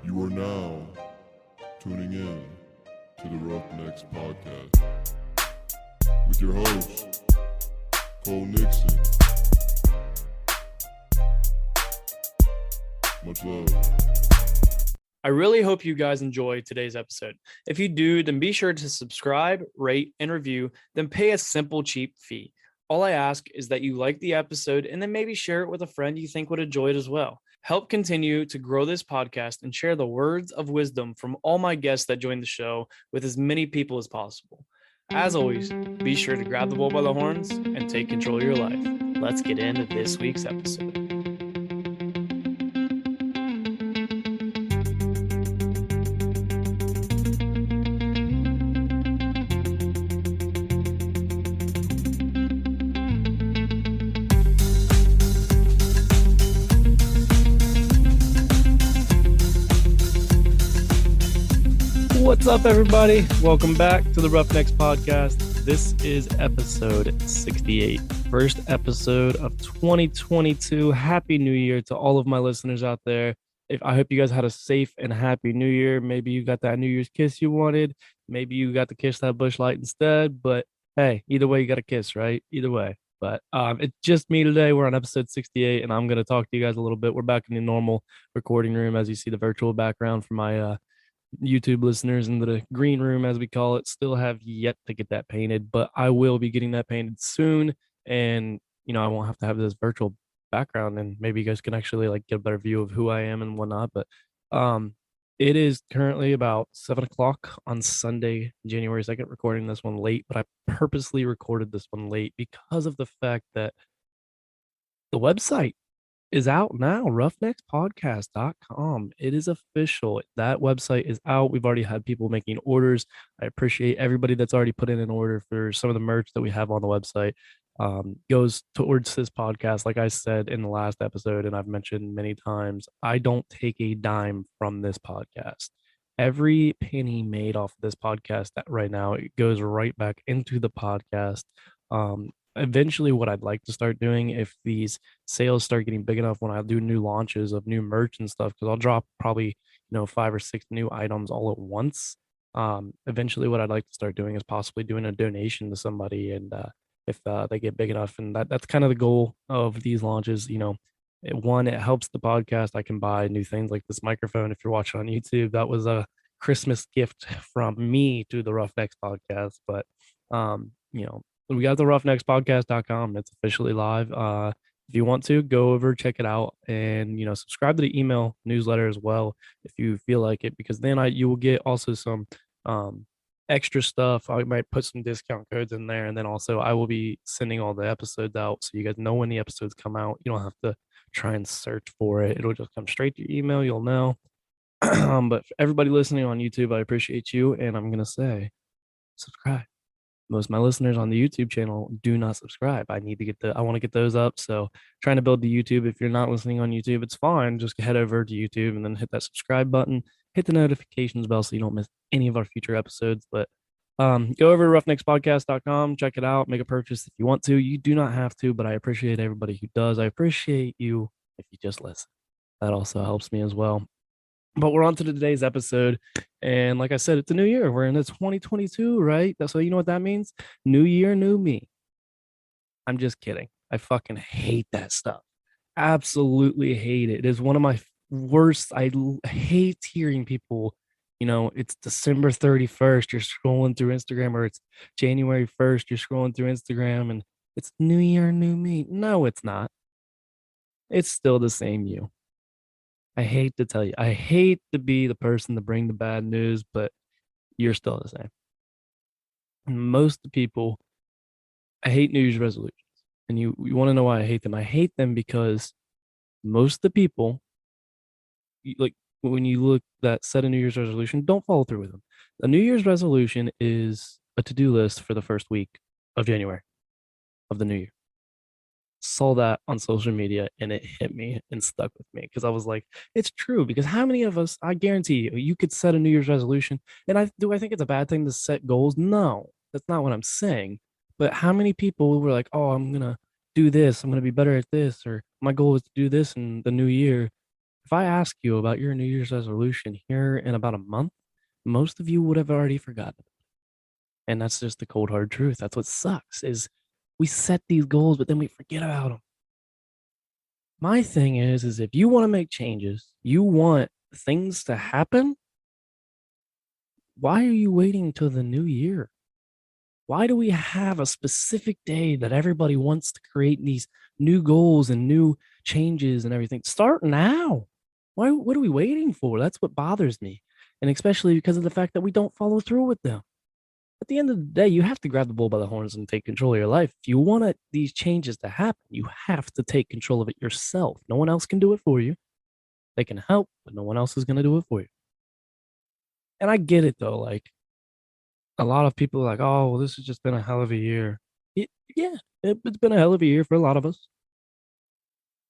You are now tuning in to the Roughnecks Podcast with your host, Cole Nixon. Much love. I really hope you guys enjoyed today's episode. If you do, then be sure to subscribe, rate, and review, then pay a simple, cheap fee. All I ask is that you like the episode and then maybe share it with a friend you think would enjoy it as well. Help continue to grow this podcast and share the words of wisdom from all my guests that join the show with as many people as possible. As always, be sure to grab the bull by the horns and take control of your life. Let's get into this week's episode. What's up, everybody? Welcome back to the Roughnecks Podcast. This is episode 68, first episode of 2022. Happy New Year to all of my listeners out there. I hope you guys had a safe and happy New Year. Maybe you got that New Year's kiss you wanted. Maybe you got to kiss that Busch Light instead. But hey, either way, you got a kiss, right? Either way. But it's just me today. We're on episode 68, and I'm going to talk to you guys a little bit. We're back in the normal recording room, as you see the virtual background for my YouTube listeners into the green room, as we call it. Still have yet to get that painted, but I will be getting that painted soon. And I won't have to have this virtual background, and maybe you guys can actually like get a better view of who I am and whatnot. But it is currently about 7 o'clock on Sunday, January 2nd, recording this one late, but I purposely recorded this one late because of the fact that the website is out now, roughneckspodcast.com. It is official. That website is out. We've already had people making orders. I appreciate everybody that's already put in an order for some of the merch that we have on the website. Goes towards this podcast. Like I said in the last episode, and I've mentioned many times, I don't take a dime from this podcast. Every penny made off of this podcast that right now, it goes right back into the podcast. Eventually what I'd like to start doing, if these sales start getting big enough, when I do new launches of new merch and stuff, because I'll drop probably 5 or 6 new items all at once. Eventually what I'd like to start doing is possibly doing a donation to somebody, and if they get big enough, and that's kind of the goal of these launches. It helps the podcast. I can buy new things like this microphone. If you're watching on YouTube, that was a Christmas gift from me to the Roughnecks Podcast. But we got the roughneckspodcast.com. It's officially live. If you want to go over, check it out, and subscribe to the email newsletter as well if you feel like it, because then you will get also some extra stuff. I might put some discount codes in there, and then also I will be sending all the episodes out so you guys know when the episodes come out. You don't have to try and search for it. It'll just come straight to your email. You'll know. But for everybody listening on YouTube, I appreciate you, and I'm gonna say subscribe. Most of my listeners on the YouTube channel do not subscribe. I want to get those up. So trying to build the YouTube. If you're not listening on YouTube, it's fine. Just head over to YouTube and then hit that subscribe button, hit the notifications bell so you don't miss any of our future episodes. But go over to roughneckspodcast.com, check it out, make a purchase if you want to. You do not have to, but I appreciate everybody who does. I appreciate you if you just listen. That also helps me as well. But we're on to today's episode. And like I said, it's a new year. We're in 2022, right? So you know what that means? New year, new me. I'm just kidding. I fucking hate that stuff. Absolutely hate it. It is one of my worst. I hate hearing people, it's December 31st. You're scrolling through Instagram, or it's January 1st. You're scrolling through Instagram and it's new year, new me. No, it's not. It's still the same you. I hate to tell you, I hate to be the person to bring the bad news, but you're still the same. Most of the people, I hate New Year's resolutions. And you want to know why I hate them? I hate them because most of the people, like when you look that set a New Year's resolution, don't follow through with them. A New Year's resolution is a to-do list for the first week of January of the new year. Saw that on social media and it hit me and stuck with me, because I was like, it's true. Because how many of us, I guarantee you could set a New Year's resolution, and I think it's a bad thing to set goals? No, that's not what I'm saying. But how many people were like, oh, I'm gonna do this, I'm gonna be better at this, or my goal is to do this in the new year, If I ask you about your New Year's resolution here in about a month, most of you would have already forgotten. And that's just the cold hard truth. That's what sucks is we set these goals, but then we forget about them. My thing is if you want to make changes, you want things to happen, why are you waiting till the new year? Why do we have a specific day that everybody wants to create these new goals and new changes and everything? Start now. What are we waiting for? That's what bothers me. And especially because of the fact that we don't follow through with them. At the end of the day, you have to grab the bull by the horns and take control of your life. If you want these changes to happen, you have to take control of it yourself. No one else can do it for you. They can help, but no one else is going to do it for you. And I get it though. Like a lot of people are like, oh, well, this has just been a hell of a year. It's been a hell of a year for a lot of us.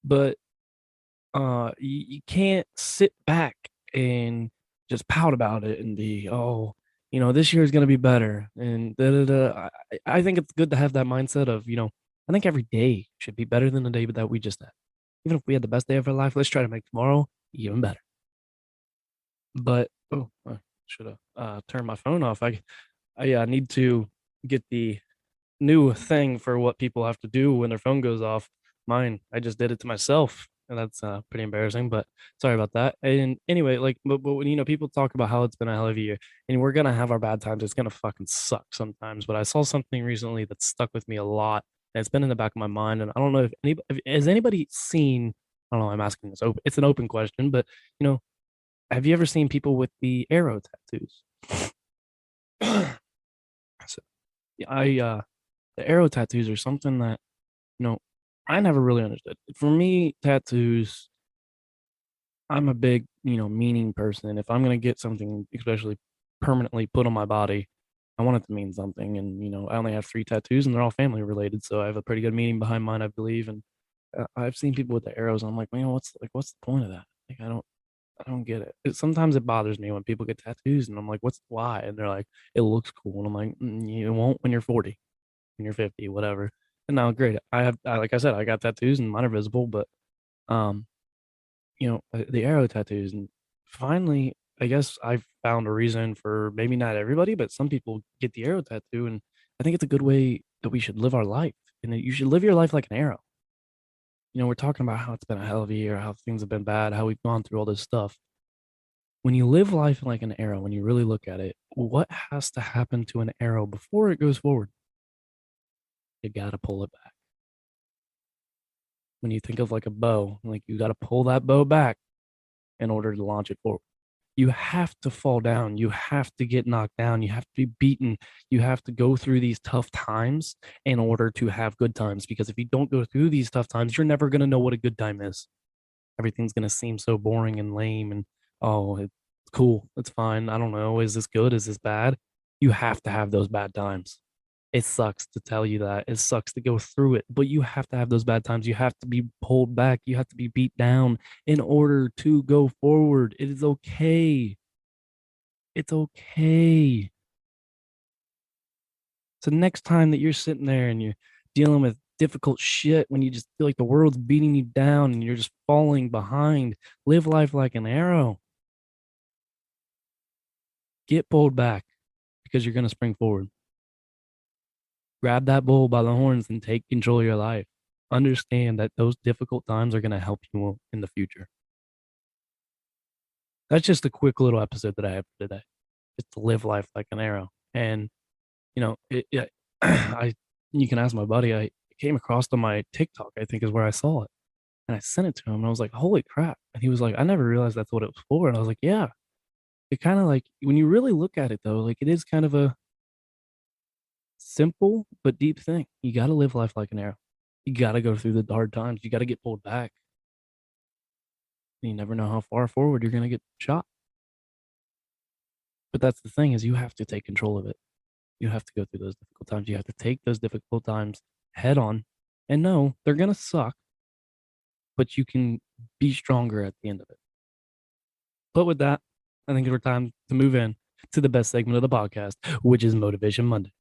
But you can't sit back and just pout about it and be, oh, this year is going to be better. And da, da, da. I think it's good to have that mindset of, I think every day should be better than the day that we just had. Even if we had the best day of our life, let's try to make tomorrow even better. But, I should have turned my phone off. I need to get the new thing for what people have to do when their phone goes off. Mine, I just did it to myself, and that's pretty embarrassing. But sorry about that. And anyway, but when people talk about how it's been a hell of a year, and we're gonna have our bad times, it's gonna fucking suck sometimes. But I saw something recently that stuck with me a lot, and it's been in the back of my mind. And I don't know if has anybody seen. I don't know. I'm asking this open. It's an open question, but have you ever seen people with the arrow tattoos? So, the arrow tattoos are something that I never really understood. For me, tattoos, I'm a big meaning person. If I'm gonna get something, especially permanently put on my body, I want it to mean something. And I only have 3 tattoos, and they're all family related, so I have a pretty good meaning behind mine, I believe. And I've seen people with the arrows, and I'm like, man, what's the point of that? Like, I don't get it. Sometimes it bothers me when people get tattoos, and I'm like, why? And they're like, it looks cool, and I'm like, you won't when you're 40, when you're 50, whatever. And now, great. Like I said, I got tattoos, and mine are visible, but um, the arrow tattoos, and finally, I guess I've found a reason for maybe not everybody, but some people get the arrow tattoo, and I think it's a good way that we should live our life, and that you should live your life like an arrow. We're talking about how it's been a hell of a year, how things have been bad, how we've gone through all this stuff. When you live life like an arrow, when you really look at it, what has to happen to an arrow before it goes forward? You got to pull it back. When you think of like a bow, like you got to pull that bow back in order to launch it forward. You have to fall down. You have to get knocked down. You have to be beaten. You have to go through these tough times in order to have good times. Because if you don't go through these tough times, you're never going to know what a good time is. Everything's going to seem so boring and lame. And, oh, it's cool. It's fine. I don't know. Is this good? Is this bad? You have to have those bad times. It sucks to tell you that. It sucks to go through it, but you have to have those bad times. You have to be pulled back. You have to be beat down in order to go forward. It is okay. It's okay. So next time that you're sitting there and you're dealing with difficult shit, when you just feel like the world's beating you down and you're just falling behind, live life like an arrow. Get pulled back because you're going to spring forward. Grab that bull by the horns and take control of your life. Understand that those difficult times are going to help you in the future. That's just a quick little episode that I have for today. Just to live life like an arrow. And, you can ask my buddy, I came across on my TikTok, I think is where I saw it. And I sent it to him and I was like, holy crap. And he was like, I never realized that's what it was for. And I was like, yeah. It kind of like, when you really look at it though, like it is kind of a simple but deep thing. You got to live life like an arrow. You got to go through the hard times. You got to get pulled back. You never know how far forward you're going to get shot. But that's the thing is you have to take control of it. You have to go through those difficult times. You have to take those difficult times head on and know they're going to suck, but you can be stronger at the end of it. But with that, I think it's time to move in to the best segment of the podcast, which is Motivation Monday.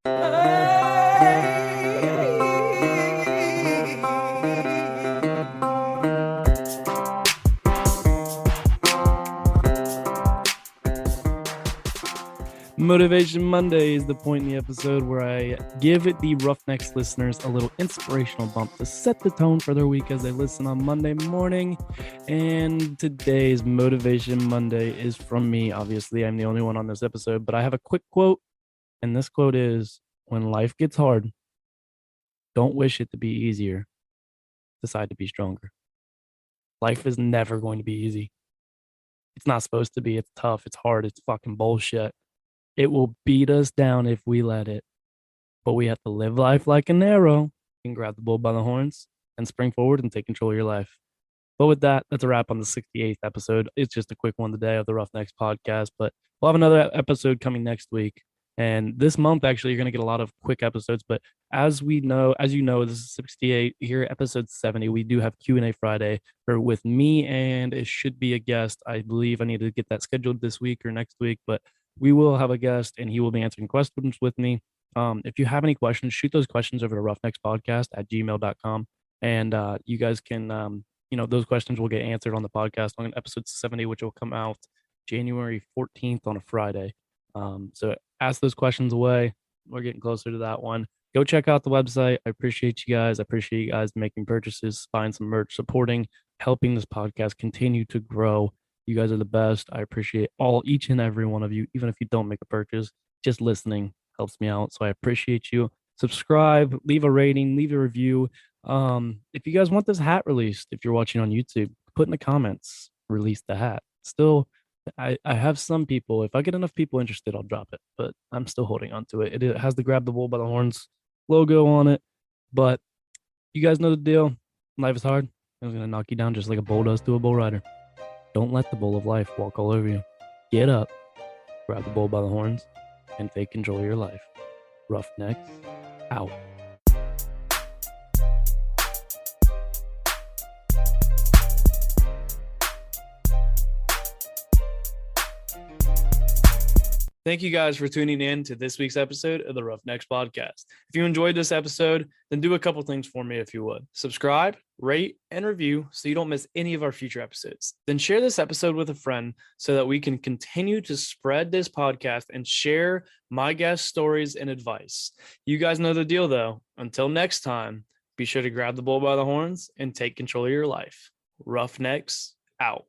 Motivation Monday is the point in the episode where I give the Roughnecks listeners a little inspirational bump to set the tone for their week as they listen on Monday morning. And today's Motivation Monday is from me. Obviously, I'm the only one on this episode, but I have a quick quote. And this quote is, when life gets hard, don't wish it to be easier. Decide to be stronger. Life is never going to be easy. It's not supposed to be. It's tough. It's hard. It's fucking bullshit. It will beat us down if we let it. But we have to live life like an arrow and grab the bull by the horns and spring forward and take control of your life. But with that, that's a wrap on the 68th episode. It's just a quick one today of the Roughnecks podcast, but we'll have another episode coming next week. And this month, actually, you're going to get a lot of quick episodes. But as you know, this is 68 here, episode 70. We do have Q&A Friday with me, and it should be a guest. I believe I need to get that scheduled this week or next week, but we will have a guest, and he will be answering questions with me. If you have any questions, shoot those questions over to roughneckspodcast@gmail.com, and you guys can, those questions will get answered on the podcast on episode 70, which will come out January 14th on a Friday. So ask those questions away. We're getting closer to that one. Go check out the website. I appreciate you guys. I appreciate you guys making purchases, buying some merch, supporting, helping this podcast continue to grow. You guys are the best. I appreciate each and every one of you, even if you don't make a purchase. Just listening helps me out. So I appreciate you. Subscribe, leave a rating, leave a review. If you guys want this hat released, if you're watching on YouTube, put in the comments, release the hat. Still, I have some people, if I get enough people interested, I'll drop it, but I'm still holding on to it. It has the Grab the Bull by the Horns logo on it, but you guys know the deal. Life is hard. It's going to knock you down just like a bull does to a bull rider. Don't let the bull of life walk all over you. Get up, grab the bull by the horns, and take control of your life. Roughnecks out. Thank you guys for tuning in to this week's episode of the Roughnecks podcast. If you enjoyed this episode, then do a couple things for me if you would. Subscribe, rate, and review so you don't miss any of our future episodes. Then share this episode with a friend so that we can continue to spread this podcast and share my guest stories and advice. You guys know the deal though. Until next time, be sure to grab the bull by the horns and take control of your life. Roughnecks out.